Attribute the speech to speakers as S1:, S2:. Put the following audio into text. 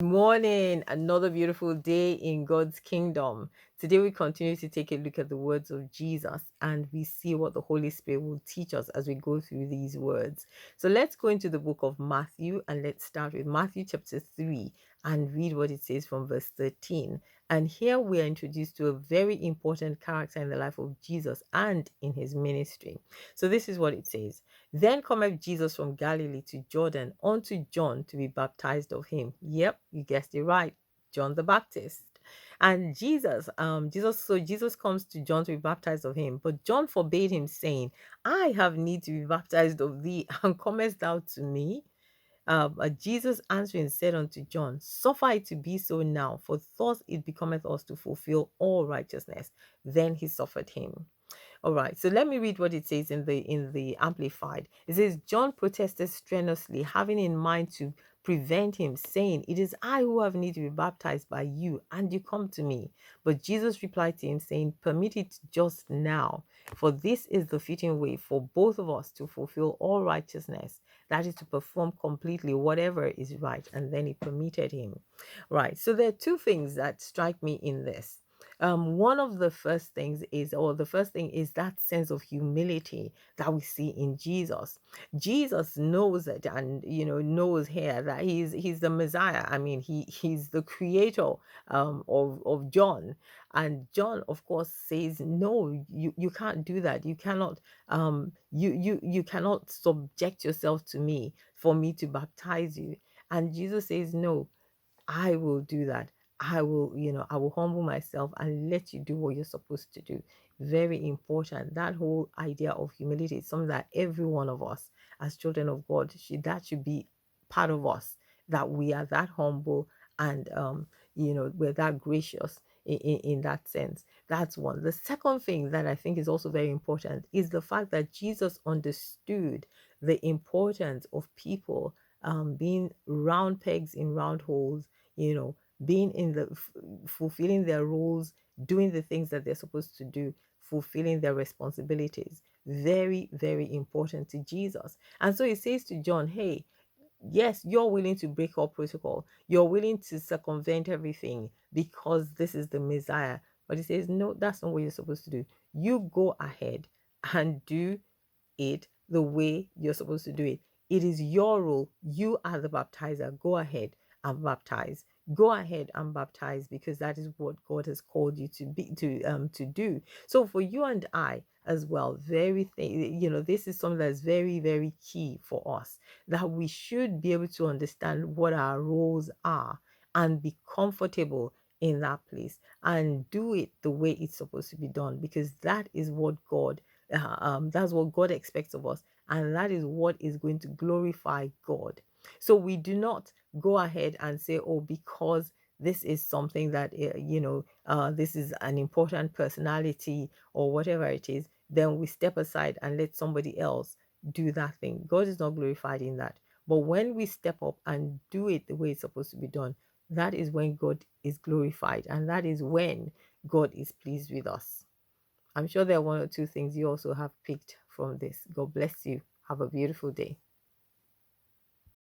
S1: Morning, another beautiful day in God's kingdom. Today we continue to take a look at the words of Jesus and we see what the Holy Spirit will teach us as we go through these words. So let's go into the book of Matthew and let's start with Matthew chapter 3 and read what it says from verse 13. And here we are introduced to a very important character in the life of Jesus and in his ministry. So this is what it says. Then cometh Jesus from Galilee to Jordan unto John to be baptized of him. Yep, you guessed it right. John the Baptist. And Jesus comes to John to be baptized of him. But John forbade him, saying, I have need to be baptized of thee, and comest thou to me? But Jesus answering said unto John, Suffer it to be so now, for thus it becometh us to fulfill all righteousness. Then he suffered him. All right, so let me read what it says in the Amplified. It says, John protested strenuously, having in mind to prevent him, saying, It is I who have need to be baptized by you, and you come to me. But Jesus replied to him, saying, Permit it just now, for this is the fitting way for both of us to fulfill all righteousness, that is, to perform completely whatever is right. And then he permitted him. Right, so there are two things that strike me in this. One of the first things is, or the first thing is that sense of humility that we see in Jesus. Jesus knows it, and knows here that he's the Messiah. I mean, he's the creator of John, and John, of course, says, "No, you can't do that. You cannot you cannot subject yourself to me for me to baptize you." And Jesus says, "No, I will do that. I will humble myself and let you do what you're supposed to do." Very important. That whole idea of humility is something that every one of us, as children of God, should be part of us. That we are that humble and we're that gracious in that sense. That's one. The second thing that I think is also very important is the fact that Jesus understood the importance of people being round pegs in round holes, being in fulfilling their roles, doing the things that they're supposed to do, fulfilling their responsibilities. Very, very important to Jesus. And so he says to John, hey, yes, you're willing to break all protocol. You're willing to circumvent everything because this is the Messiah. But he says, no, that's not what you're supposed to do. You go ahead and do it the way you're supposed to do it. It is your role. You are the baptizer. Go ahead and baptize. Go ahead and baptize because that is what God has called you to do. So for you and I as well, this is something that's very, very key for us, that we should be able to understand what our roles are and be comfortable in that place and do it the way it's supposed to be done, because that is what that's what God expects of us, and that is what is going to glorify God. So we do not go ahead and say, oh, because this is something that this is an important personality or whatever it is, then we step aside and let somebody else do that thing. God is not glorified in that. But when we step up and do it the way it's supposed to be done, that is when God is glorified, and that is when God is pleased with us. I'm sure there are one or two things you also have picked from this. God bless you. Have a beautiful day.